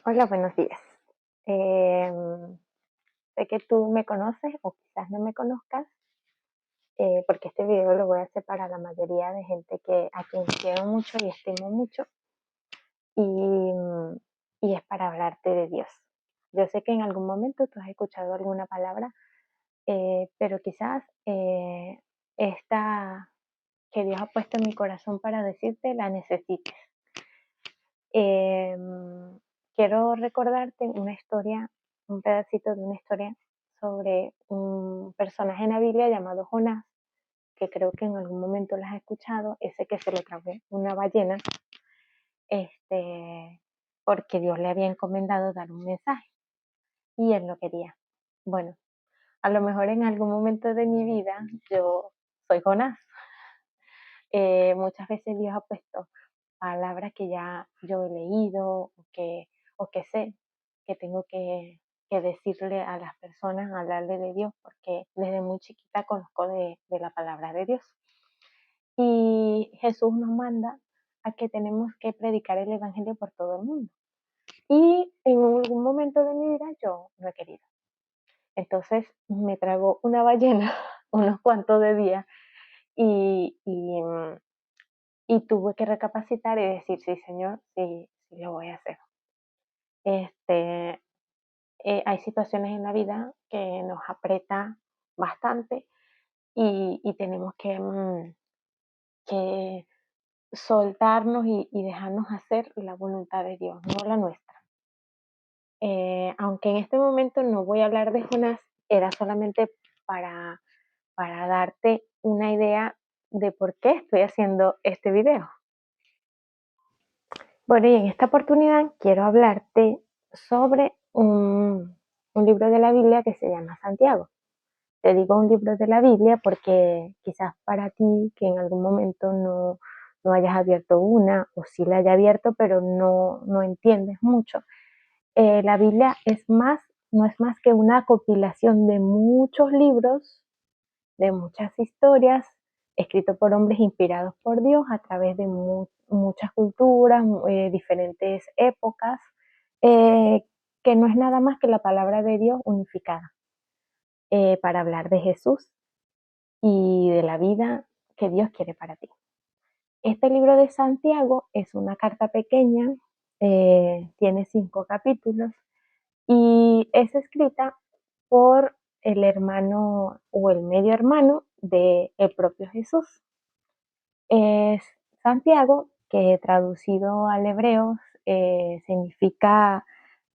Hola, buenos días. Em, Sé que tú me conoces o quizás no me conozcas, porque este video lo voy a hacer para la mayoría de gente a quien quiero mucho y estimo mucho, y, y es para hablarte de Dios. Yo sé que en algún momento tú has escuchado alguna palabra, pero quizás esta que Dios ha puesto en mi corazón para decirte la necesites. Em, Quiero recordarte una historia, un pedacito de una historia sobre un personaje en la Biblia llamado Jonás, que creo que en algún momento lo has escuchado, ese que se lo tragó una ballena, este, porque Dios le había encomendado dar un mensaje y él no quería. Bueno, a lo mejor en algún momento de mi vida yo soy Jonás. Muchas veces Dios ha puesto palabras que ya yo he leído o que sé que tengo que decirle a las personas, hablarle de Dios, porque desde muy chiquita conozco de la palabra de Dios. Y Jesús nos manda a que tenemos que predicar el Evangelio por todo el mundo. Y en algún momento de mi vida yo no he querido. Entonces me tragó una ballena unos cuantos de días y, y, mm, y tuve que recapacitar y decir, sí, Señor, sí, sí lo voy a hacer. Este, Hay situaciones en la vida que nos aprieta bastante y tenemos que soltarnos y dejarnos hacer la voluntad de Dios, no la nuestra. Aunque en este momento no voy a hablar de Jonás, era solamente para, para darte una idea de por qué estoy haciendo este video. Bueno, y en esta oportunidad quiero hablarte sobre un libro de la Biblia que se llama Santiago. Te digo un libro de la Biblia porque quizás para ti que en algún momento no hayas abierto una o sí la haya abierto pero no entiendes mucho. La Biblia no es más que una compilación de muchos libros, de muchas historias, escrito por hombres inspirados por Dios a través de muchas culturas, diferentes épocas, eh, que no es nada más que la palabra de Dios unificada, para hablar de Jesús y de la vida que Dios quiere para ti. Este libro de Santiago es una carta pequeña, tiene 5 capítulos y es escrita por el hermano o el medio hermano del propio Jesús. Es Santiago, que traducido al hebreo significa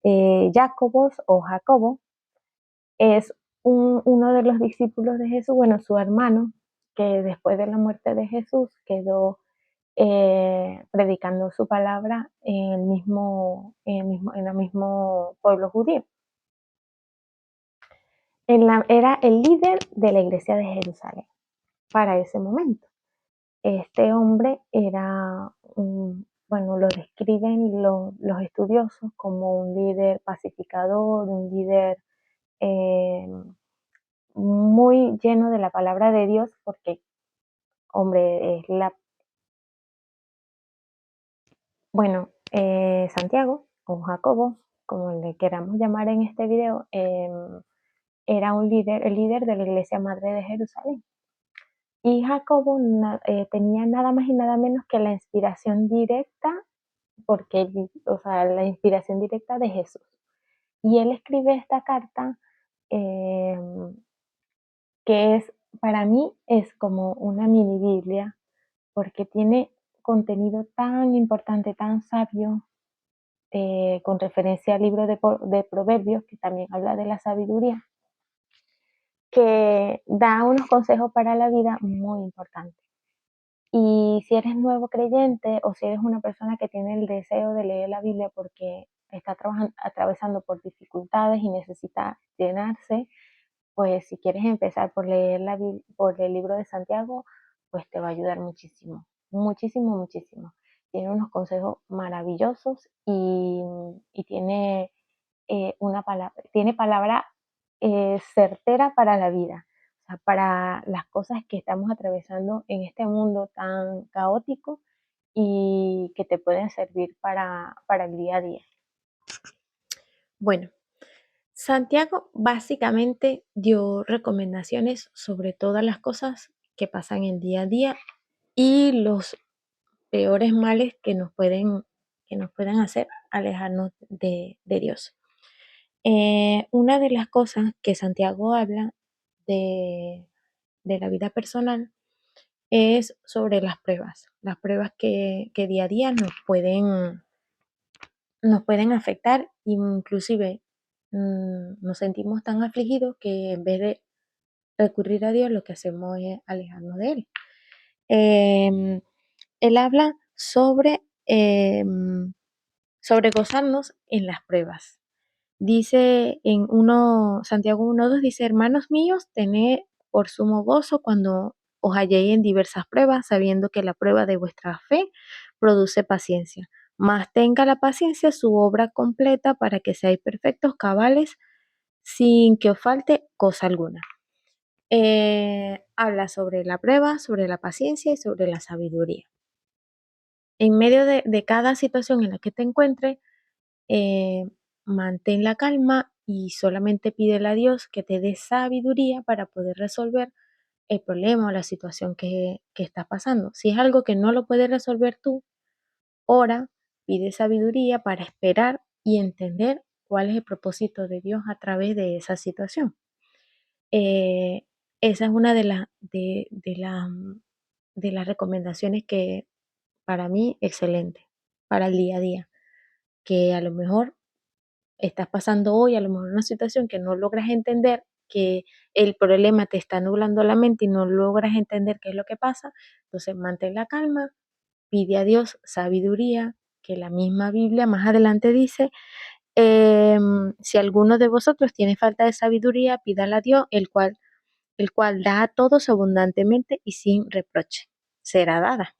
Jacobos o Jacobo. Es uno de los discípulos de Jesús, bueno, su hermano, que después de la muerte de Jesús quedó predicando su palabra en el mismo pueblo judío. Era el líder de la iglesia de Jerusalén para ese momento. Este hombre bueno, lo describen los estudiosos como un líder pacificador, un líder eh, muy lleno de la palabra de Dios, porque, hombre, bueno, Santiago o Jacobo, como le queramos llamar en este video, era el líder de la iglesia madre de Jerusalén. Y Jacobo tenía nada más y nada menos que la inspiración directa, o sea, la inspiración directa de Jesús. Y él escribe esta carta, eh, que para mmí es como una mini Biblia, porque tiene contenido tan importante, tan sabio, con referencia al libro de Proverbios, que también habla de la sabiduría, que da unos consejos para la vida muy importantes. Y si eres nuevo creyente o si eres una persona que tiene el deseo de leer la Biblia porque está atravesando por dificultades y necesita llenarse, pues si quieres empezar por leer por el libro de Santiago, pues te va a ayudar muchísimo, muchísimo, muchísimo. Tiene unos consejos maravillosos y tiene palabra certera para la vida, o sea, para las cosas que estamos atravesando en este mundo tan caótico y que te pueden servir para el día a día. Bueno, Santiago básicamente dio recomendaciones sobre todas las cosas que pasan el día a día y los peores males que nos pueden hacer alejarnos de Dios. Una de las cosas que Santiago habla de, de la vida personal es sobre las pruebas que día a día nos pueden afectar, inclusive nos sentimos tan afligidos que en vez de recurrir a Dios, lo que hacemos es alejarnos de Él. Em, Él habla sobre gozarnos en las pruebas. Dice Santiago 1:2 dice, hermanos míos, tened por sumo gozo cuando os halléis en diversas pruebas, sabiendo que la prueba de vuestra fe produce paciencia. Mas tenga la paciencia su obra completa para que seáis perfectos, cabales, sin que os falte cosa alguna. Habla sobre la prueba, sobre la paciencia y sobre la sabiduría. En medio de cada situación en la que te encuentres, eh, mantén la calma y solamente pídele a Dios que te dé sabiduría para poder resolver el problema o la situación que estás pasando. Si es algo que no lo puedes resolver tú, ora, pide sabiduría para esperar y entender cuál es el propósito de Dios a través de esa situación. Eh, Esa es una de las recomendaciones que para mí excelente para el día a día, que a lo mejor estás pasando hoy, a lo mejor una situación que no logras entender, que el problema te está nublando la mente y no logras entender qué es lo que pasa, entonces mantén la calma, pide a Dios sabiduría, que la misma Biblia más adelante dice, si alguno de vosotros tiene falta de sabiduría, pídala a Dios, el cual da a todos abundantemente y sin reproche, será dada.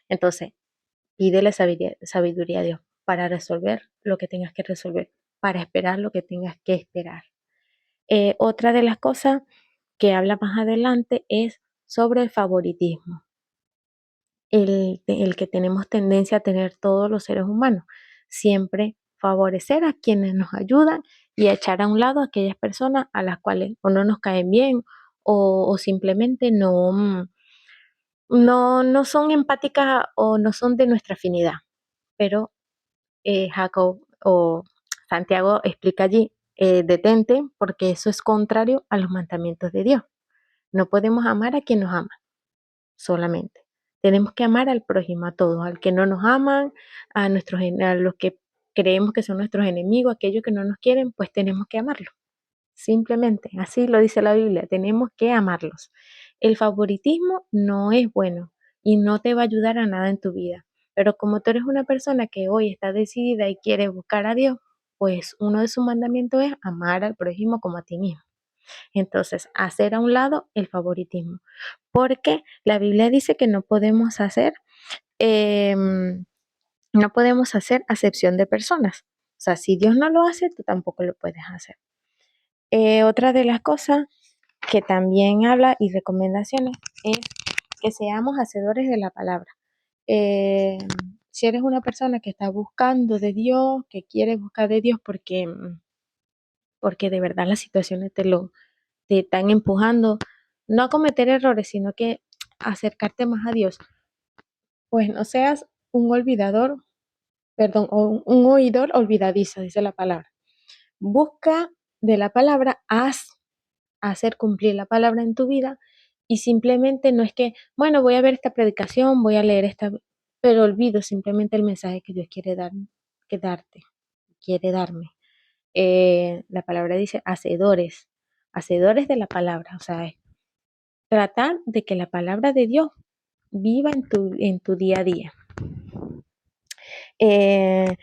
Entonces, pídele sabiduría a Dios para resolver lo que tengas que resolver, para esperar lo que tengas que esperar. Otra de las cosas que habla más adelante es sobre el favoritismo, el que tenemos tendencia a tener todos los seres humanos. Siempre favorecer a quienes nos ayudan y a echar a un lado a aquellas personas a las cuales o no nos caen bien o simplemente no son empáticas o no son de nuestra afinidad. Pero Jacob o Santiago explica allí, detente porque eso es contrario a los mandamientos de Dios. No podemos amar a quien nos ama solamente. Tenemos que amar al prójimo, a todos, al que no nos aman, a los que creemos que son nuestros enemigos, aquellos que no nos quieren, pues tenemos que amarlos. Simplemente, así lo dice la Biblia, tenemos que amarlos. El favoritismo no es bueno y no te va a ayudar a nada en tu vida. Pero como tú eres una persona que hoy está decidida y quiere buscar a Dios, pues uno de sus mandamientos es amar al prójimo como a ti mismo. Entonces, hacer a un lado el favoritismo, porque la Biblia dice que em, no podemos hacer acepción de personas. O sea, si Dios no lo hace, tú tampoco lo puedes hacer. Otra de las cosas que también habla y recomendaciones es que seamos hacedores de la palabra. Eh, si eres una persona que está buscando de Dios, que quiere buscar de Dios porque de verdad las situaciones te están empujando, no a cometer errores, sino que a acercarte más a Dios, pues no seas un olvidador, perdón, o un oidor olvidadizo, dice la palabra. Busca de la palabra, hacer cumplir la palabra en tu vida y simplemente no es que, bueno, voy a ver esta predicación, voy a leer esta, pero olvido simplemente el mensaje que Dios quiere que darte, quiere darme. La palabra dice hacedores, hacedores de la palabra, o sea, es tratar de que la palabra de Dios viva en tu día a día. Le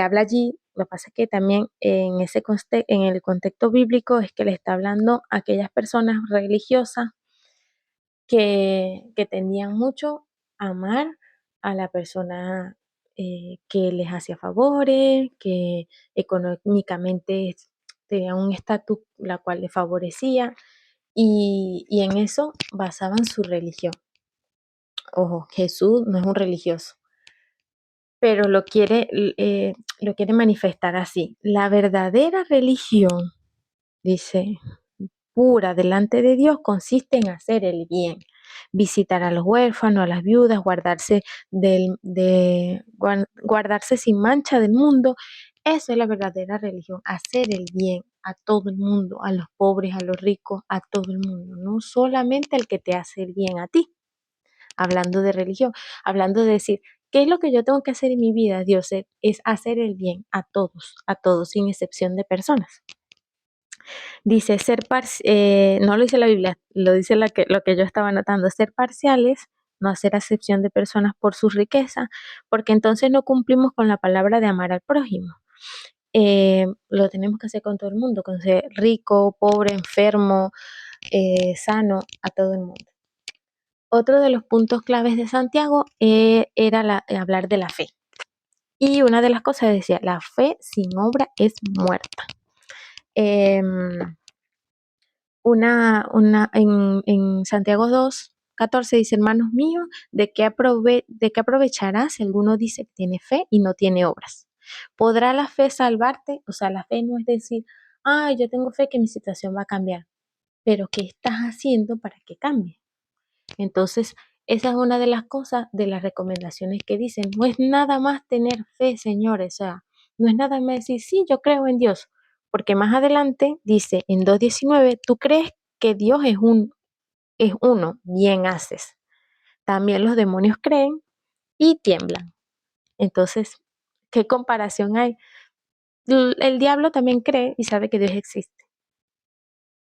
habla allí, lo que pasa es que también en el contexto bíblico es que le está hablando a aquellas personas religiosas que tendían mucho a amar a la persona que les hacía favores, que económicamente tenía un estatus la cual les favorecía y en eso basaban su religión. Ojo, Jesús no es un religioso. pero lo quiere manifestar así. La verdadera religión, dice, pura delante de Dios consiste en hacer el bien, visitar a los huérfanos, a las viudas, guardarse sin mancha del mundo. Eso es la verdadera religión, hacer el bien a todo el mundo, a los pobres, a los ricos, a todo el mundo, no solamente al que te hace el bien a ti. Hablando de religión, hablando de decir, ¿qué es lo que yo tengo que hacer en mi vida, Dios? Es hacer el bien a todos, sin excepción de personas. Dice no lo dice la Biblia, lo dice lo que yo estaba notando, ser parciales, no hacer acepción de personas por su riqueza, porque entonces no cumplimos con la palabra de amar al prójimo. Lo tenemos que hacer con todo el mundo, con ser rico, pobre, enfermo, sano, a todo el mundo. Otro de los puntos claves de Santiago era hablar de la fe. Y una de las cosas decía, la fe sin obra es muerta. Em, en Santiago 2:14 dice, hermanos míos, ¿de qué aprovechará si alguno dice que tiene fe y no tiene obras? ¿Podrá la fe salvarte? O sea, la fe no es decir, yo tengo fe que mi situación va a cambiar, pero ¿qué estás haciendo para que cambie? Entonces, esa es una de las cosas, de las recomendaciones que dicen, no es nada más tener fe, señores, o sea, no es nada más decir, sí, yo creo en Dios, porque más adelante dice en 2:19, tú crees que Dios es uno, bien haces. También los demonios creen y tiemblan. Entonces, ¿qué comparación hay? El diablo también cree y sabe que Dios existe.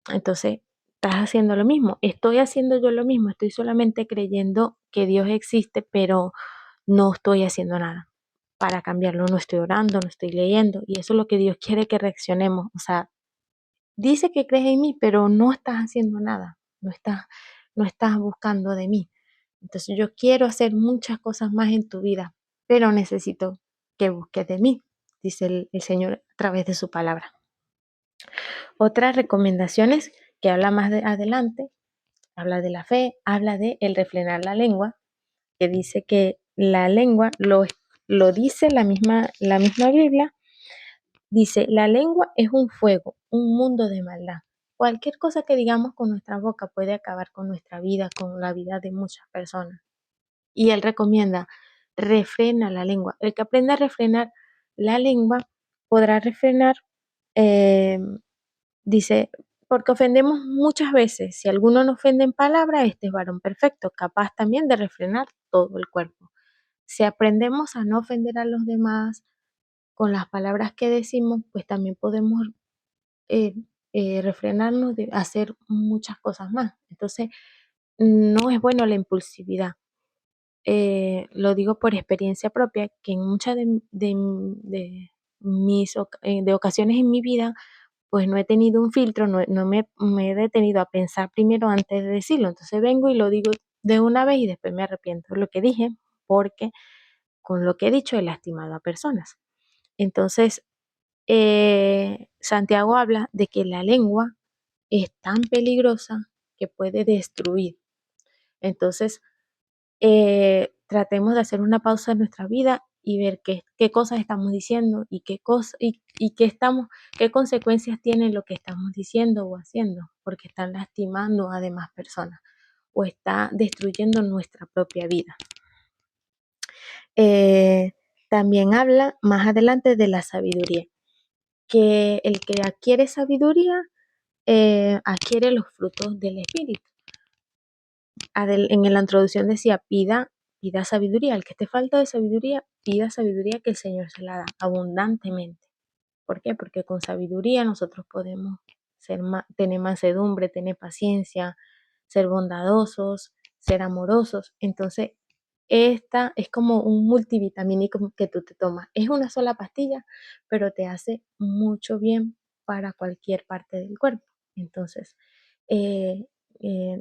Entonces, estás haciendo lo mismo. Estoy haciendo yo lo mismo. Estoy solamente creyendo que Dios existe, pero no estoy haciendo nada para cambiarlo. No estoy orando, no estoy leyendo. Y eso es lo que Dios quiere que reaccionemos. O sea, dice que crees en mí, pero no estás haciendo nada. No estás buscando de mí. Entonces, yo quiero hacer muchas cosas más en tu vida, pero necesito que busques de mí, dice el Señor a través de su palabra. Otras recomendaciones que habla más adelante, habla de la fe, habla de el refrenar la lengua, que dice que la lengua lo dice la misma Biblia, dice, la lengua es un fuego, un mundo de maldad. Cualquier cosa que digamos con nuestra boca puede acabar con nuestra vida, con la vida de muchas personas. Y él recomienda, refrena la lengua. El que aprenda a refrenar la lengua podrá refrenar eh, dice, porque ofendemos muchas veces. Si alguno nos ofende en palabra, este es varón perfecto, capaz también de refrenar todo el cuerpo. Si aprendemos a no ofender a los demás con las palabras que decimos, pues también podemos eh, refrenarnos de hacer muchas cosas más. Entonces, no es bueno la impulsividad. Lo digo por experiencia propia, que en muchas de ocasiones en mi vida, pues no he tenido un filtro, no me he detenido a pensar primero antes de decirlo. Entonces vengo y lo digo de una vez y después me arrepiento de lo que dije, porque con lo que he dicho he lastimado a personas. Entonces, Santiago habla de que la lengua es tan peligrosa que puede destruir. Entonces, tratemos de hacer una pausa en nuestra vida y ver qué cosas estamos diciendo y qué consecuencias tiene lo que estamos diciendo o haciendo, porque están lastimando a demás personas o está destruyendo nuestra propia vida. También habla más adelante de la sabiduría, que el que adquiere sabiduría adquiere los frutos del Espíritu. En la introducción decía, pida sabiduría. Al que esté falta de sabiduría, pida sabiduría que el Señor se la da abundantemente. ¿Por qué? Porque con sabiduría nosotros podemos tener mansedumbre, tener paciencia, ser bondadosos, ser amorosos. Entonces, esta es como un multivitamínico que tú te tomas. Es una sola pastilla, pero te hace mucho bien para cualquier parte del cuerpo. Entonces, eh,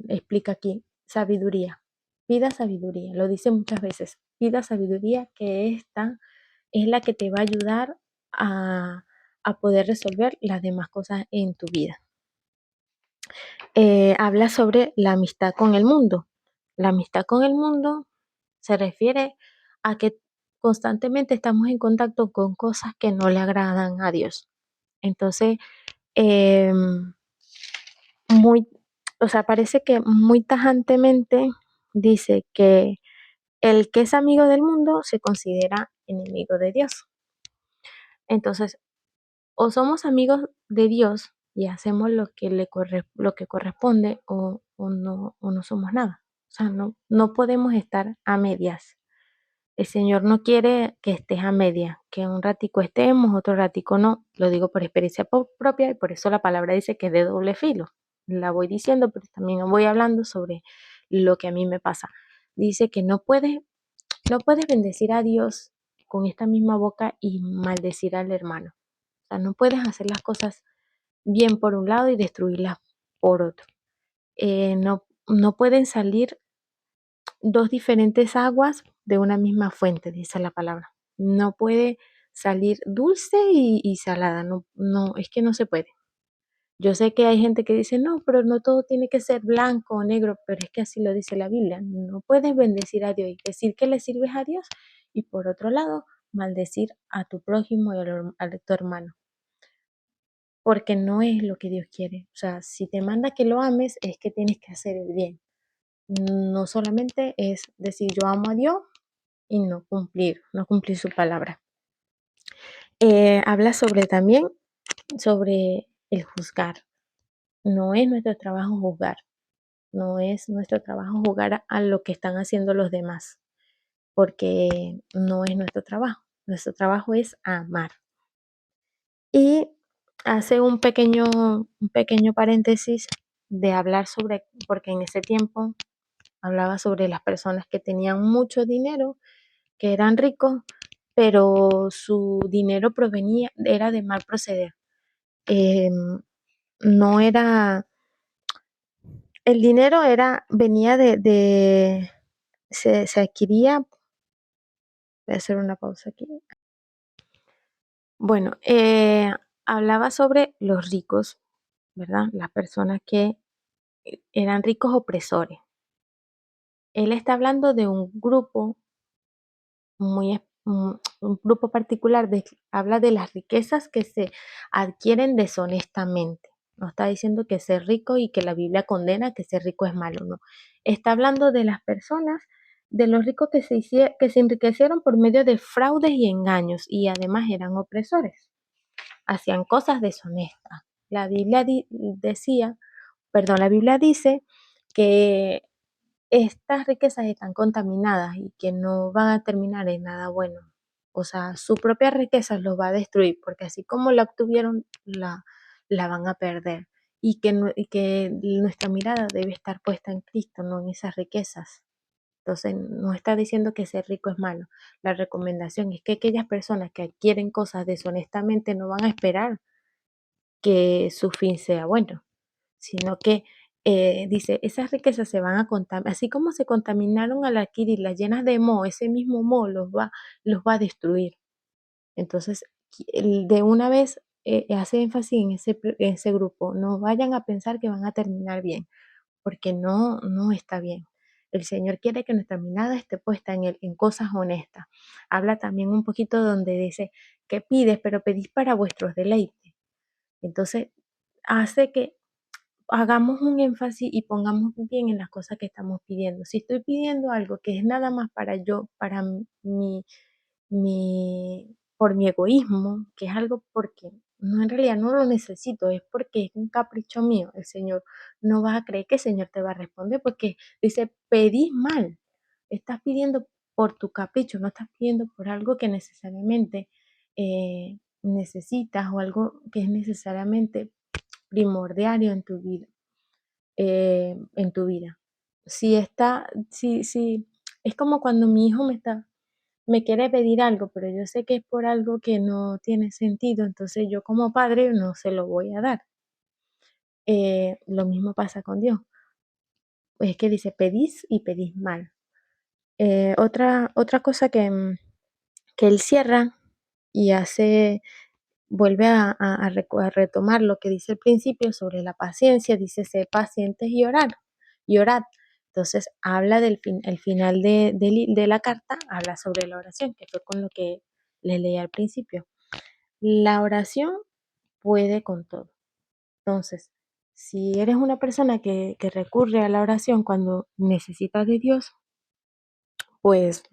explica aquí, sabiduría. Pida sabiduría, lo dice muchas veces. Pida sabiduría, que esta es la que te va a ayudar a poder resolver las demás cosas en tu vida. Habla sobre la amistad con el mundo. La amistad con el mundo se refiere a que constantemente estamos en contacto con cosas que no le agradan a Dios. Entonces, em, muy, o sea, parece que muy tajantemente dice que el que es amigo del mundo se considera enemigo de Dios. Entonces, o somos amigos de Dios y hacemos lo que corresponde o no somos nada. O sea, no podemos estar a medias. El Señor no quiere que estés a media, que un ratico estemos, otro ratico no. Lo digo por experiencia propia y por eso la palabra dice que es de doble filo. La voy diciendo, pero también voy hablando sobre lo que a mí me pasa. Dice que no puedes bendecir a Dios con esta misma boca y maldecir al hermano. O sea, no puedes hacer las cosas bien por un lado y destruirlas por otro. No pueden salir dos diferentes aguas de una misma fuente, dice la palabra. No puede salir dulce y salada, no, es que no se puede. Yo sé que hay gente que dice, no, pero no todo tiene que ser blanco o negro, pero es que así lo dice la Biblia. No puedes bendecir a Dios y decir que le sirves a Dios y por otro lado, maldecir a tu prójimo y a tu hermano, porque no es lo que Dios quiere. O sea, si te manda que lo ames, es que tienes que hacer el bien. No solamente es decir yo amo a Dios y no cumplir su palabra. Habla también sobre el juzgar. No es nuestro trabajo juzgar, no es nuestro trabajo juzgar a lo que están haciendo los demás, porque no es nuestro trabajo. Nuestro trabajo es amar. Y hace un pequeño paréntesis de hablar sobre, porque en ese tiempo hablaba sobre las personas que tenían mucho dinero, que eran ricos, pero su dinero era de mal proceder. Em, no era, el dinero venía se adquiría, voy a hacer una pausa aquí. Bueno, hablaba sobre los ricos, ¿verdad? Las personas que eran ricos opresores. Él está hablando de un grupo un grupo particular, habla de las riquezas que se adquieren deshonestamente. No está diciendo que ser rico y que la Biblia condena que ser rico es malo, no. Está hablando de las personas, de los ricos que se enriquecieron por medio de fraudes y engaños y además eran opresores. Hacían cosas deshonestas. La Biblia la Biblia dice que estas riquezas están contaminadas y que no van a terminar en nada bueno. O sea, su propia riqueza los va a destruir, porque así como la obtuvieron, la van a perder. Y que nuestra mirada debe estar puesta en Cristo, no en esas riquezas. Entonces, no está diciendo que ser rico es malo. La recomendación es que aquellas personas que adquieren cosas deshonestamente no van a esperar que su fin sea bueno, sino que dice, esas riquezas se van a contaminar, así como se contaminaron al adquirirlas llenas de moho, ese mismo moho los va a destruir. Entonces, de una vez hace énfasis en ese grupo, no vayan a pensar que van a terminar bien, porque no está bien. El Señor quiere que nuestra mirada esté puesta en cosas honestas. Habla también un poquito donde dice que pides, pero pedís para vuestros deleites. Entonces, hace que hagamos un énfasis y pongamos bien en las cosas que estamos pidiendo. Si estoy pidiendo algo que es nada más para yo, por mi egoísmo, que es algo porque no, en realidad no lo necesito, es porque es un capricho mío, el Señor no vas a creer que el Señor te va a responder porque dice, pedís mal, estás pidiendo por tu capricho, no estás pidiendo por algo que necesariamente necesitas o algo que es necesariamente primordial en tu vida. Si es como cuando mi hijo me quiere pedir algo, pero yo sé que es por algo que no tiene sentido, entonces yo como padre no se lo voy a dar. Lo mismo pasa con Dios. Es que dice, pedís y pedís mal. Otra cosa que él cierra y vuelve a retomar lo que dice al principio sobre la paciencia, dice, sé pacientes y orad. Entonces habla el final de la carta, habla sobre la oración, que fue con lo que les leí al principio. La oración puede con todo. Entonces, si eres una persona que recurre a la oración cuando necesitas de Dios, pues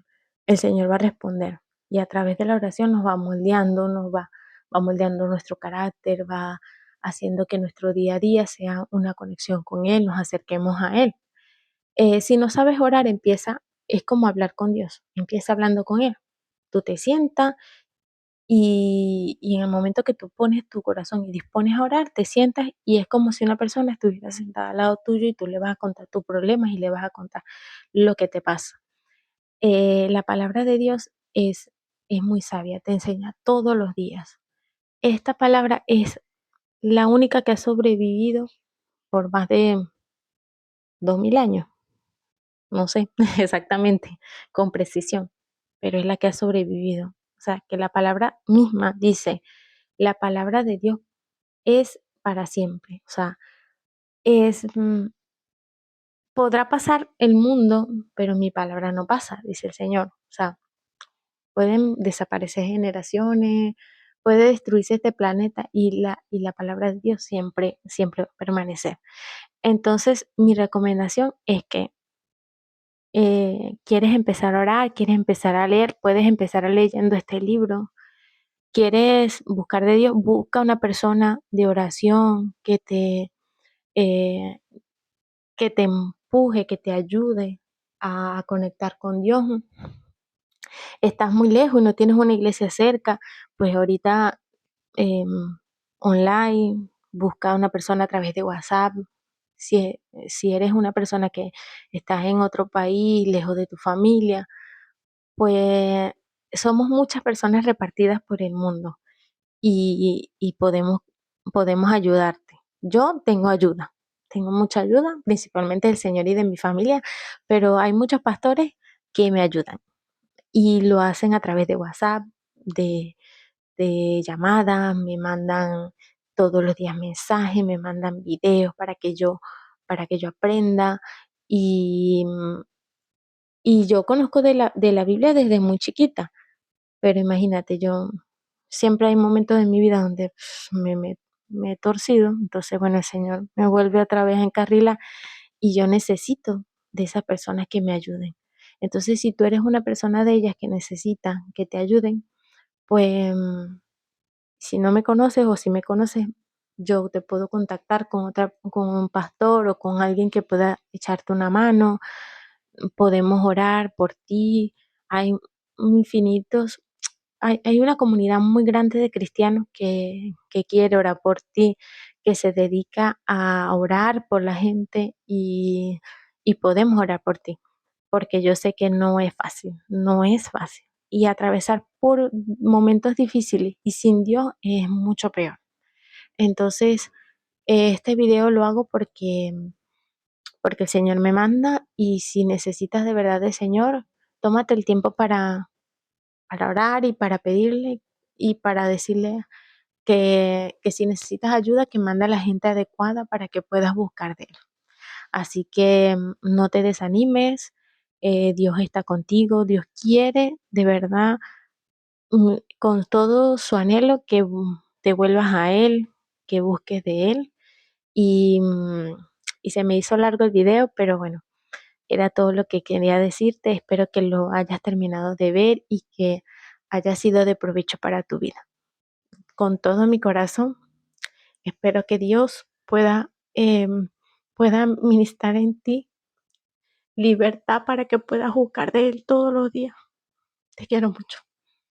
el Señor va a responder. Y a través de la oración nos va moldeando, va moldeando nuestro carácter, va haciendo que nuestro día a día sea una conexión con Él, nos acerquemos a Él. Si no sabes orar, es como hablar con Dios, empieza hablando con Él. Tú te sientas y en el momento que tú pones tu corazón y dispones a orar, te sientas y es como si una persona estuviera sentada al lado tuyo y tú le vas a contar tus problemas y le vas a contar lo que te pasa. La palabra de Dios es muy sabia, te enseña todos los días. Esta palabra es la única que ha sobrevivido por más de 2000 años, no sé exactamente, con precisión, pero es la que ha sobrevivido. O sea, que la palabra misma dice, la palabra de Dios es para siempre. O sea, es, podrá pasar el mundo, pero mi palabra no pasa, dice el Señor. O sea, pueden desaparecer generaciones, puede destruirse este planeta y la palabra de Dios siempre, siempre va a permanecer. Entonces, mi recomendación es que quieres empezar a orar, quieres empezar a leer, puedes empezar leyendo este libro. Quieres buscar de Dios, busca una persona de oración eh, que te empuje, que te ayude a conectar con Dios. Estás muy lejos y no tienes una iglesia cerca, pues ahorita em, online, busca una persona a través de WhatsApp. Si eres una persona que estás en otro país, lejos de tu familia, pues somos muchas personas repartidas por el mundo y podemos ayudarte. Yo tengo ayuda, tengo mucha ayuda, principalmente del Señor y de mi familia, pero hay muchos pastores que me ayudan y lo hacen a través de WhatsApp, de llamadas, me mandan todos los días mensajes, me mandan videos para que yo aprenda y, y yo conozco de la Biblia desde muy chiquita, pero imagínate, yo siempre hay momentos en mi vida donde me he torcido, entonces bueno, el Señor me vuelve otra vez a encarrilar y yo necesito de esas personas que me ayuden. Entonces, si tú eres una persona de ellas que necesita que te ayuden, pues si no me conoces o si me conoces, yo te puedo contactar con un pastor o con alguien que pueda echarte una mano, podemos orar por ti. Hay infinitos, hay una comunidad muy grande de cristianos que quiere orar por ti, que se dedica a orar por la gente y podemos orar por ti, porque yo sé que no es fácil, no es fácil. Y atravesar por momentos difíciles y sin Dios es mucho peor. Entonces, este video lo hago porque el Señor me manda y si necesitas de verdad del Señor, tómate el tiempo para orar y para pedirle y para decirle que si necesitas ayuda, que manda a la gente adecuada para que puedas buscar de Él. Así que no te desanimes, Dios está contigo, Dios quiere de verdad con todo su anhelo que te vuelvas a Él, que busques de Él y se me hizo largo el video, pero bueno, era todo lo que quería decirte. Espero que lo hayas terminado de ver y que haya sido de provecho para tu vida. Con todo mi corazón, espero que Dios pueda ministrar en ti libertad para que puedas buscar de Él todos los días. Te quiero mucho.